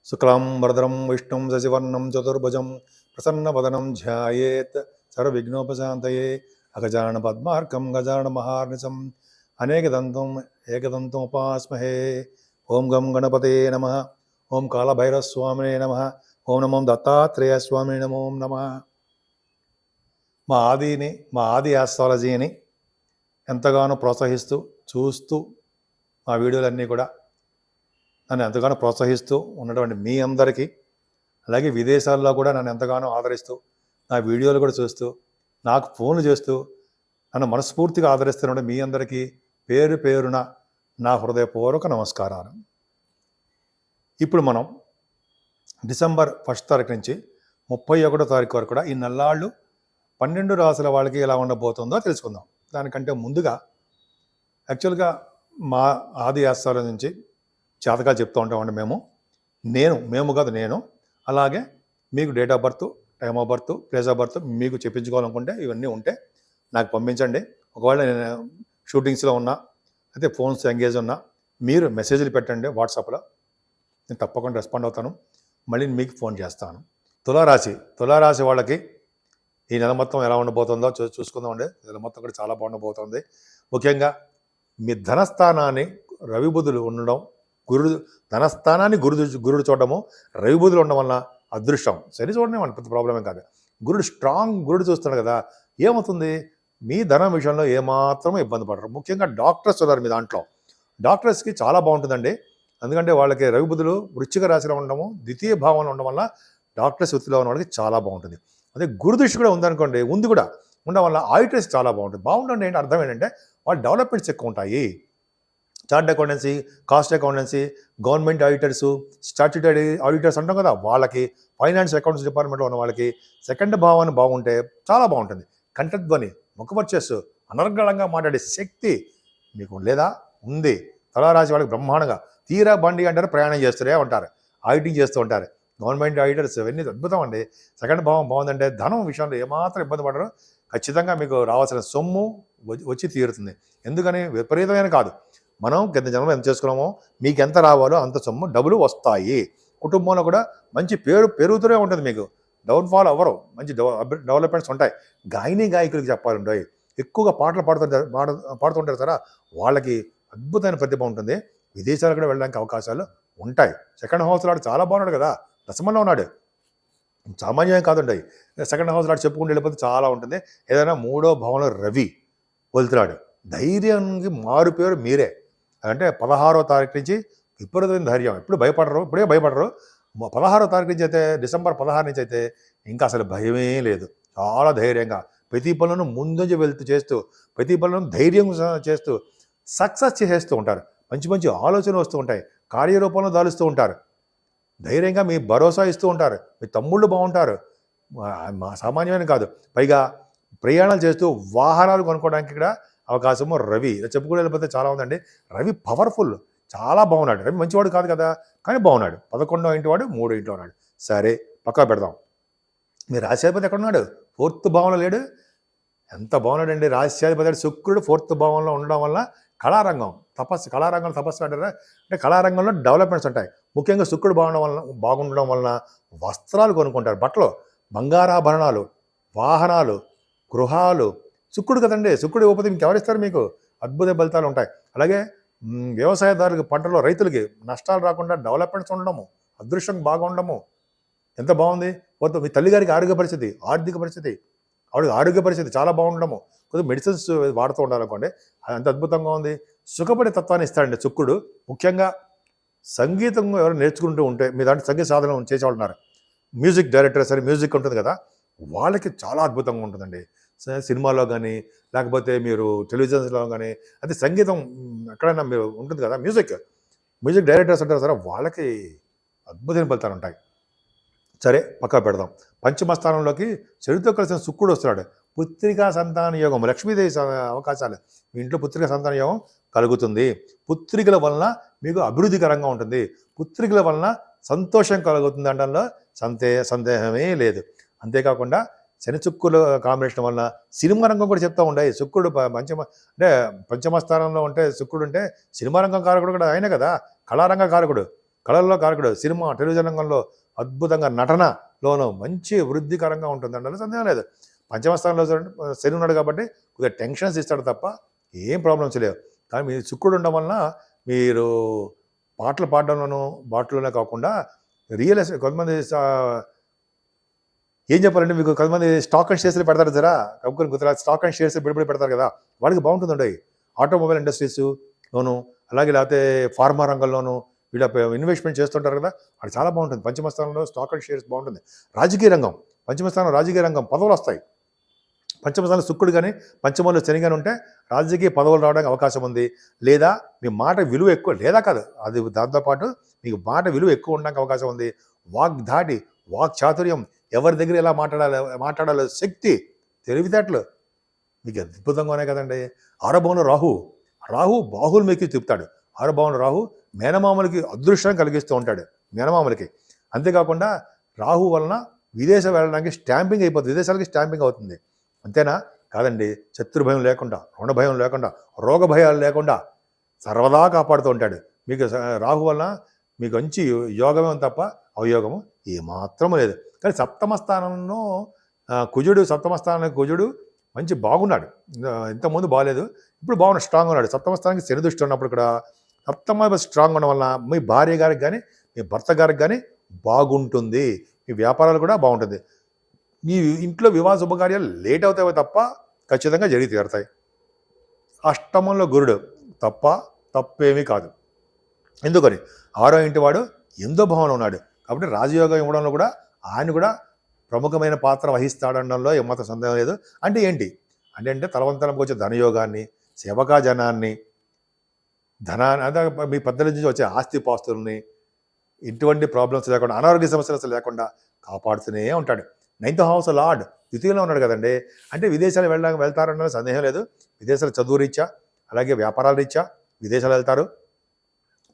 శుక్లాంబరధరం విష్ణుం శశివర్ణం చతుర్భుజం ప్రసన్నవదనం ధ్యాయేత్ సర్వవిఘ్నోపశాంతయే అగజానన పద్మార్కం గజానన మహార్నిశం అనేకదంతం ఏకదంతం ఉపాస్మహే. ఓం గం గణపతే నమః. ఓం కాళభైరవస్వామినే నమః. ఓం నమో దత్తాత్రేయస్వామినే నమో నమః. మా ఆది ఆస్ట్రాలజీని ఎంతగానో ప్రోత్సహిస్తూ చూస్తూ మా వీడియోలన్నీ కూడా నన్ను ఎంతగానో ప్రోత్సహిస్తూ ఉన్నటువంటి మీ అందరికీ, అలాగే విదేశాల్లో కూడా నన్ను ఎంతగానో ఆదరిస్తూ నా వీడియోలు కూడా చూస్తూ నాకు ఫోన్లు చేస్తూ నన్ను మనస్ఫూర్తిగా ఆదరిస్తున్న మీ అందరికీ పేరు పేరున నా హృదయపూర్వక నమస్కారాలు. ఇప్పుడు మనం డిసెంబర్ 1 తారీఖు నుంచి 31 తారీఖు వరకు కూడా ఈ నెల్లాళ్ళు 12 రాసుల వాళ్ళకి ఎలా ఉండబోతుందో తెలుసుకుందాం. దానికంటే ముందుగా యాక్చువల్గా మా ఆది ఆస్థానం నుంచి జాతకాలు చెప్తూ ఉంటామండి నేను అలాగే మీకు date of birth, time of birth, place of birth మీకు చెప్పించుకోవాలనుకుంటే ఇవన్నీ ఉంటే నాకు పంపించండి. ఒకవేళ నేను షూటింగ్స్లో ఉన్నా అయితే ఫోన్స్ ఎంగేజ్ ఉన్నా మీరు మెసేజ్లు పెట్టండి వాట్సాప్లో, నేను తప్పకుండా రెస్పాండ్ అవుతాను. మళ్ళీ మీకు ఫోన్ చేస్తాను. తులారాశి వాళ్ళకి ఈ నెల మొత్తం ఎలా ఉండబోతుందో చూసుకుందామండి. నెల మొత్తం కూడా చాలా బాగుండబోతుంది. ముఖ్యంగా మీ ధనస్థానాన్ని రవి బుధులు ఉండడం, ధనస్థానాన్ని గురుడు చూడడము, రవి బుధులు ఉండడం వల్ల అదృష్టం. శని చూడడం మన పెద్ద ప్రాబ్లమే కాదు. గురుడు చూస్తున్నాడు కదా, ఏమవుతుంది మీ ధనం విషయంలో ఏమాత్రం ఇబ్బంది పడరు. ముఖ్యంగా డాక్టర్స్ ఉన్నారు మీ దాంట్లో, డాక్టర్స్కి చాలా బాగుంటుందండి. ఎందుకంటే వాళ్ళకి రవి బుధులు వృశ్చిక రాశిలో ఉండడము, ద్వితీయ భావంలో ఉండడం వల్ల డాక్టర్స్ వృత్తిలో ఉన్న వాళ్ళకి చాలా బాగుంటుంది. అదే గురుదృష్టి కూడా ఉందనుకోండి, కూడా ఉండడం వల్ల ఆడిటర్స్ చాలా బాగుంటుంది. ఏంటి అర్థం ఏంటంటే వాళ్ళ డెవలప్మెంట్స్ ఎక్కువ ఉంటాయి. Chart accountancy, cost accountancy, government auditors, statutory auditors అంటాం కదా, వాళ్ళకి ఫైనాన్స్ అకౌంట్స్ డిపార్ట్మెంట్లో ఉన్న వాళ్ళకి సెకండ్ భావాన్ని బాగుంటే చాలా బాగుంటుంది. కంఠధ్వని, ముఖపర్చేసు, అనర్గళంగా మాట్లాడే శక్తి మీకు లేదా ఉంది. తులారాశి వాళ్ళకి బ్రహ్మాండంగా తీరా బండి అంటారు, ప్రయాణం చేస్తూనే ఉంటారు, ఆడిటింగ్ చేస్తూ ఉంటారు. గవర్నమెంట్ ఆడిటర్స్ ఇవన్నీ అద్భుతం అండి. సెకండ్ భావం బాగుందంటే ధనం విషయంలో ఏమాత్రం ఇబ్బంది పడరు. ఖచ్చితంగా మీకు రావాల్సిన సొమ్ము వచ్చి తీరుతుంది. ఎందుకని విపరీతమైన కాదు, మనం కింద జన్మలో ఎంత చేసుకున్నామో మీకు ఎంత రావాలో అంత సొమ్ము డబ్బులు వస్తాయి. కుటుంబంలో కూడా మంచి పేరు పెరుగుతూనే ఉంటుంది. మీకు డౌన్ఫాల్ అవ్వరు, మంచి డెవలప్మెంట్స్ ఉంటాయి. గాయకులకి చెప్పాలంటే ఎక్కువగా పాటలు పాడుతుంటారు కదా, వాళ్ళకి అద్భుతమైన ప్రతిభ ఉంటుంది. విదేశాలు కూడా వెళ్ళడానికి అవకాశాలు ఉంటాయి. సెకండ్ హౌస్ లాడు చాలా బాగున్నాడు కదా, దశమంలో ఉన్నాడు, సామాన్యం కాదుంటాయి. సెకండ్ హౌస్ లాడు చెప్పుకుంటూ వెళ్ళిపోతే చాలా ఉంటుంది. ఏదైనా 3వ భావంలో రవి వెళ్తున్నాడు, ధైర్యానికి మారు పేరు మీరే. అంటే 16వ తారీఖు నుంచి విపరీతమైన ధైర్యం. ఇప్పుడే భయపడరు. 16వ తారీఖు నుంచి అయితే, డిసెంబర్ 16 నుంచి అయితే ఇంకా అసలు భయమే లేదు. చాలా ధైర్యంగా ప్రతి పనులను ముందుకు చేస్తూ, ప్రతి పనులను ధైర్యం చేస్తూ సక్సెస్ చేసేస్తూ ఉంటారు. మంచి మంచి ఆలోచనలు వస్తూ ఉంటాయి, కార్యరూపంలో దాలుస్తూ ఉంటారు. ధైర్యంగా మీ భరోసా ఇస్తూ ఉంటారు. మీ తమ్ముళ్ళు బాగుంటారు, సామాన్యమైన కాదు. పైగా ప్రయాణాలు చేస్తూ వాహనాలు కొనుక్కోవడానికి కూడా అవకాశము రవి. ఇలా చెప్పుకుంటూ వెళ్ళిపోతే చాలా ఉందండి. రవి పవర్ఫుల్, చాలా బాగున్నాడు. రవి మంచివాడు కాదు కదా, కానీ బాగున్నాడు. 11వ ఇంటి వాడు, 3వ ఇంట్లో ఉన్నాడు. సరే పక్కా పెడదాం. మీ రాశ్యాధిపతి ఎక్కడ ఉన్నాడు? 4th భావంలో లేడు. ఎంత బాగున్నాడండి రాశ్యాధిపతి శుక్రుడు 4th భావంలో ఉండడం వల్ల కళారంగంలో తపస్సు అంటారా, అంటే కళారంగంలో డెవలప్మెంట్స్ ఉంటాయి. ముఖ్యంగా శుక్రుడు బాగుండడం వలన వస్త్రాలు కొనుక్కుంటారు, బట్టలు, బంగారాభరణాలు, వాహనాలు, గృహాలు. శుక్రుడు కదండి, శుక్రుడు ఇవ్వకపోతే ఇంకెవరిస్తారు? మీకు అద్భుత ఫలితాలు ఉంటాయి. అలాగే వ్యవసాయదారులకి, పంటలో రైతులకి నష్టాలు రాకుండా డెవలప్మెంట్స్ ఉండడము, అదృష్టం బాగుండము ఎంత బాగుంది. మీ తల్లిగారికి ఆర్థిక పరిస్థితి ఆరోగ్య పరిస్థితి చాలా బాగుండడము, కొద్దిగా మెడిసిన్స్ వాడుతూ ఉండాలనుకోండి, అంత అద్భుతంగా ఉంది. సుఖపడే తత్వాన్ని ఇస్తాడండి శుక్రుడు. ముఖ్యంగా సంగీతం ఎవరు నేర్చుకుంటూ ఉంటే, మీ దాంట్లో సంగీత సాధన చేసేవాళ్ళున్నారు, మ్యూజిక్ డైరెక్టర్స్ అని మ్యూజిక్ ఉంటుంది కదా, వాళ్ళకి చాలా అద్భుతంగా ఉంటుందండి. సినిమాలో కానీ లేకపోతే మీరు టెలివిజన్స్లో కానీ, అయితే సంగీతం ఎక్కడైనా మీరు ఉంటుంది కదా, మ్యూజిక్ డైరెక్టర్స్ ఉంటారు సరే, వాళ్ళకి అద్భుతమైన ఫలితాలు ఉంటాయి. సరే పక్కా పెడదాం. పంచమ స్థానంలోకి శనితో కలిసిన శుక్రుడు వస్తున్నాడు. పుత్రికా సంతాన యోగం, లక్ష్మీదేవి అవకాశాలు, మీ ఇంట్లో పుత్రికా సంతాన యోగం కలుగుతుంది. పుత్రికల వలన మీకు అభివృద్ధికరంగా ఉంటుంది, పుత్రికల వలన సంతోషం కలుగుతుంది అనడంలో సందేహమే లేదు. అంతేకాకుండా శని శుక్రుల కాంబినేషన్ వలన సినిమా రంగం కూడా చెప్తూ ఉంటాయి. శుక్రుడు పంచమ స్థానంలో ఉంటే శుక్రుడు అంటే సినిమా రంగం కారకుడు కూడా ఆయనే కదా, కళారంగ కారకుడు. కళల్లో కారకుడు. సినిమా, టెలివిజన్ రంగంలో అద్భుతంగా నటనలోనూ మంచి వృద్ధికరంగా ఉంటుందండి, అందులో సందేహం లేదు. పంచమ స్థానంలో శని ఉన్నాడు కాబట్టి కొద్దిగా టెన్షన్స్ ఇస్తాడు తప్ప ఏం ప్రాబ్లమ్స్ లేవు. కానీ మీ శుక్రుడు ఉండడం వలన మీరు పాటలు పాడడంలోనూ వాటిలోనే కాకుండా రియల్ ఎస్టేట్ కొంతమంది ఏం చెప్పాలంటే మీకు కొంతమంది స్టాక్ అండ్ షేర్స్లో పెడతారు జరా కప్పుకొని కుదర స్టాక్ అండ్ షేర్స్ బిడిబడి పెడతారు కదా, వాళ్ళకి బాగుంటుందండి. ఆటోమొబైల్ ఇండస్ట్రీస్లోను అలాగే లేకపోతే ఫార్మా రంగంలోనూ వీళ్ళ ఇన్వెస్ట్మెంట్ చేస్తుంటారు కదా, అది చాలా బాగుంటుంది. పంచమ స్థానంలో స్టాక్ అండ్ షేర్స్ బాగుంటుంది. రాజకీయ రంగం, పంచమ స్థానం రాజకీయ రంగం, పదవులు వస్తాయి. పంచమ స్థానంలో శుక్రుడు కానీ పంచమంలో శని కానీ ఉంటే రాజకీయ పదవులు రావడానికి అవకాశం ఉంది. లేదా మీ మాట విలువ ఎక్కువ, లేదా కాదు అది దాంతోపాటు మీకు మాట విలువ ఎక్కువ ఉండడానికి అవకాశం ఉంది. వాగ్ధాటి, వాక్ చాతుర్యం, ఎవరి దగ్గర ఎలా మాట్లాడాలో శక్తి, తెలివితేటలు మీకు అద్భుతంగా ఉన్నాయి కదండి. ఆరభవనంలో రాహు బాహులు మీకు తిప్పుతాడు. ఆరభవనంలో రాహు మేనమామలకి అదృష్టాన్ని కలిగిస్తూ ఉంటాడు, మేనమామలకి. అంతేకాకుండా రాహు వలన విదేశం వెళ్ళడానికి స్టాంపింగ్ అయిపోతుంది, విదేశాలకి స్టాంపింగ్ అవుతుంది. అంతేనా? కాదండి, శత్రు భయం లేకుండా, రుణ భయం లేకుండా, రోగ భయాలు లేకుండా సర్వదా కాపాడుతూ ఉంటాడు. మీకు రాహు వలన మీకు మంచి యోగమే తప్ప అవయోగము ఏమాత్రం లేదు. కానీ సప్తమ స్థానంలో సప్తమ స్థానానికి కుజుడు మంచి బాగున్నాడు. ఇంతకుముందు బాగాలేదు, ఇప్పుడు బాగున్నాడు, స్ట్రాంగ్ ఉన్నాడు. సప్తమ స్థానానికి శని దృష్టి ఉన్నప్పుడు కూడా సప్తమ స్ట్రాంగ్ ఉండడం వలన మీ భార్య గారికి కానీ మీ భర్త గారికి కానీ బాగుంటుంది. మీ వ్యాపారాలు కూడా బాగుంటుంది. మీ ఇంట్లో వివాహ శుభకార్యాలు లేట్ అవుతాయో తప్ప ఖచ్చితంగా జరిగి తీరుతాయి. అష్టమంలో గురుడు తప్పేమీ కాదు. ఎందుకని 6వ ఇంటి వాడు 8వ భావంలో ఉన్నాడు కాబట్టి రాజయోగం ఇవ్వడంలో కూడా ఆయన కూడా ప్రముఖమైన పాత్ర వహిస్తాడనడంలో ఏమాత్రం సందేహం లేదు. అంటే ఏంటి అంటే తలవంతరంకి వచ్చే ధనయోగాన్ని, సేవకా జనాన్ని, అదే మీ పెద్దల నుంచి వచ్చే ఆస్తిపాస్తుల్ని ఎటువంటి ప్రాబ్లమ్స్ లేకుండా, అనారోగ్య సమస్యలు లేకుండా కాపాడుతూనే ఉంటాడు. 9th హౌస్ లార్డ్ ద్వితీయంలో ఉన్నాడు కదండి. అంటే విదేశాలు వెళ్తారన్న సందేహం లేదు. విదేశాలు చదువు రీత్యా అలాగే వ్యాపారాల రీత్యా విదేశాలు వెళ్తారు,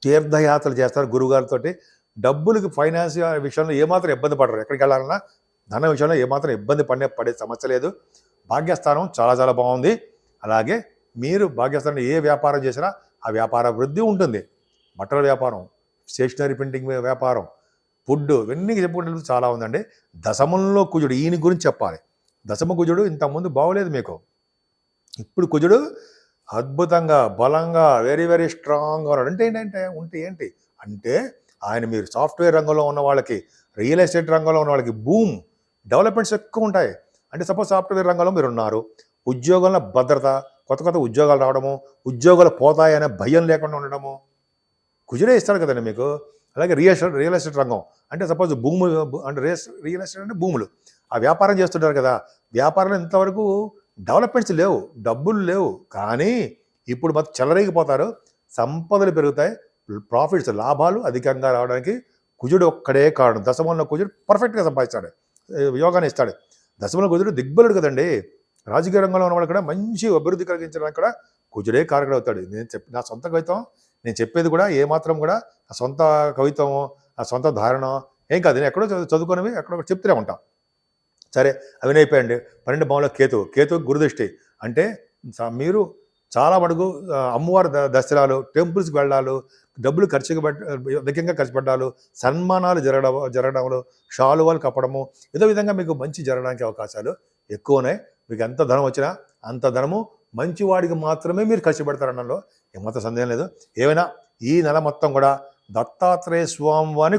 తీర్థయాత్రలు చేస్తారు గురువుగారితో. డబ్బులకి ఫైనాన్స్ విషయంలో ఏమాత్రం ఇబ్బంది పడరు. ఎక్కడికి వెళ్ళాలన్నా ధన విషయంలో ఏమాత్రం ఇబ్బంది పడే సమస్య లేదు. భాగ్యస్థానం చాలా చాలా బాగుంది. అలాగే మీరు భాగ్యస్థానం ఏ వ్యాపారం చేసినా ఆ వ్యాపార వృద్ధి ఉంటుంది. బట్టల వ్యాపారం, స్టేషనరీ ప్రింటింగ్ వ్యాపారం, ఫుడ్, ఇవన్నీ చెప్పుకుంటే చాలా ఉందండి. దశమంలో కుజుడు, ఈయన గురించి చెప్పాలి. దశమ కుజుడు ఇంతకుముందు బాగోలేదు మీకు, ఇప్పుడు కుజుడు అద్భుతంగా బలంగా వెరీ వెరీ స్ట్రాంగ్గా ఉన్నాడు. ఏంటి అంటే ఆయన మీరు సాఫ్ట్వేర్ రంగంలో ఉన్న వాళ్ళకి, రియల్ ఎస్టేట్ రంగంలో ఉన్న వాళ్ళకి బూమ్ డెవలప్మెంట్స్ ఎక్కువ ఉంటాయి. అంటే సపోజ్ సాఫ్ట్వేర్ రంగంలో మీరు ఉన్నారు, ఉద్యోగంలో భద్రత, కొత్త ఉద్యోగాలు రావడము, ఉద్యోగాలు పోతాయనే భయం లేకుండా ఉండడము కుజుడే ఇస్తాడు కదండి మీకు. అలాగే రియల్ ఎస్టేట్ రంగం అంటే సపోజ్ భూములు అంటే రియల్ ఎస్టేట్ అంటే భూములు, ఆ వ్యాపారం చేస్తుంటారు కదా, వ్యాపారంలో ఇంతవరకు డెవలప్మెంట్స్ లేవు, డబ్బులు లేవు. కానీ ఇప్పుడు మొత్తం చెలరేగిపోతారు, సంపదలు పెరుగుతాయి, ప్రాఫిట్స్ లాభాలు అధికంగా రావడానికి కుజుడు ఒక్కడే కారణం. దశమంలో కుజుడు పర్ఫెక్ట్గా సంపాదిస్తాడు, యోగాన్ని ఇస్తాడు. దశమంలో కుజుడు దిగ్బలుడు కదండి. రాజకీయ రంగంలో ఉన్న వాళ్ళు కూడా మంచి అభివృద్ధి కలిగించడానికి కూడా కుజుడే కారకుడు అవుతాడు. నా సొంత కవిత్వం నేను చెప్పేది కూడా ఏమాత్రం కూడా నా సొంత కవిత్వమో నా సొంత ధారణ ఏం కాదు, నేను ఎక్కడో చదువుకునేవి ఎక్కడో చెప్తూనే ఉంటాం. సరే అవి అయిపోయండి. 12 భావంలో కేతు గురుదృష్టి అంటే మీరు చాలా మటుకు అమ్మవారి దర్శనాలు, టెంపుల్స్కి వెళ్ళాలు, డబ్బులు అధికంగా ఖర్చు పెట్టాలు, సన్మానాలు జరగడంలో, షాలువాలు కప్పడము, ఏదో విధంగా మీకు మంచి జరగడానికి అవకాశాలు ఎక్కువ ఉన్నాయి. మీకు ఎంత ధనం వచ్చినా అంత ధనము మంచివాడికి మాత్రమే మీరు ఖర్చు పెడతారనడంలో ఏమాత్రం సందేహం లేదు. ఏమైనా ఈ నెల మొత్తం కూడా దత్తాత్రేయ స్వామి వారిని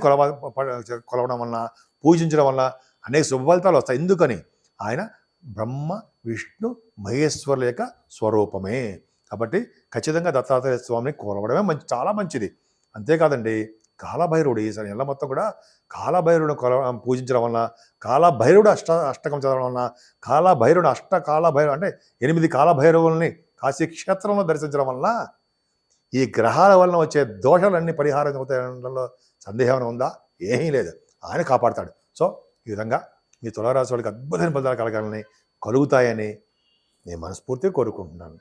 కొలవడం వలన, పూజించడం వలన అనేక శుభ ఫలితాలు వస్తాయి. ఎందుకని ఆయన బ్రహ్మ విష్ణు మహేశ్వరుల యొక్క స్వరూపమే కాబట్టి ఖచ్చితంగా దత్తాత్రేయ స్వామిని కొలవడమే చాలా మంచిది. అంతేకాదండి, కాలభైరవుడు ఈసారి నెల మొత్తం కూడా కాలభైరవుడు పూజించడం వలన, కాలభైరవుడు అష్టకం చదవడం వలన, కాలభైరవుడు అంటే 8 కాలభైరవుల్ని కాశీ క్షేత్రంలో దర్శించడం వలన ఈ గ్రహాల వలన వచ్చే దోషాలన్నీ పరిహారం అవుతాయనడంలో సందేహం ఉందా? ఏమీ లేదు, ఆయన కాపాడతాడు. సో ఈ విధంగా మీ తులారాశి వాళ్ళకి అద్భుతమైన ఫలితాలు కలుగుతాయని నేను మనస్ఫూర్తిగా కోరుకుంటున్నాను.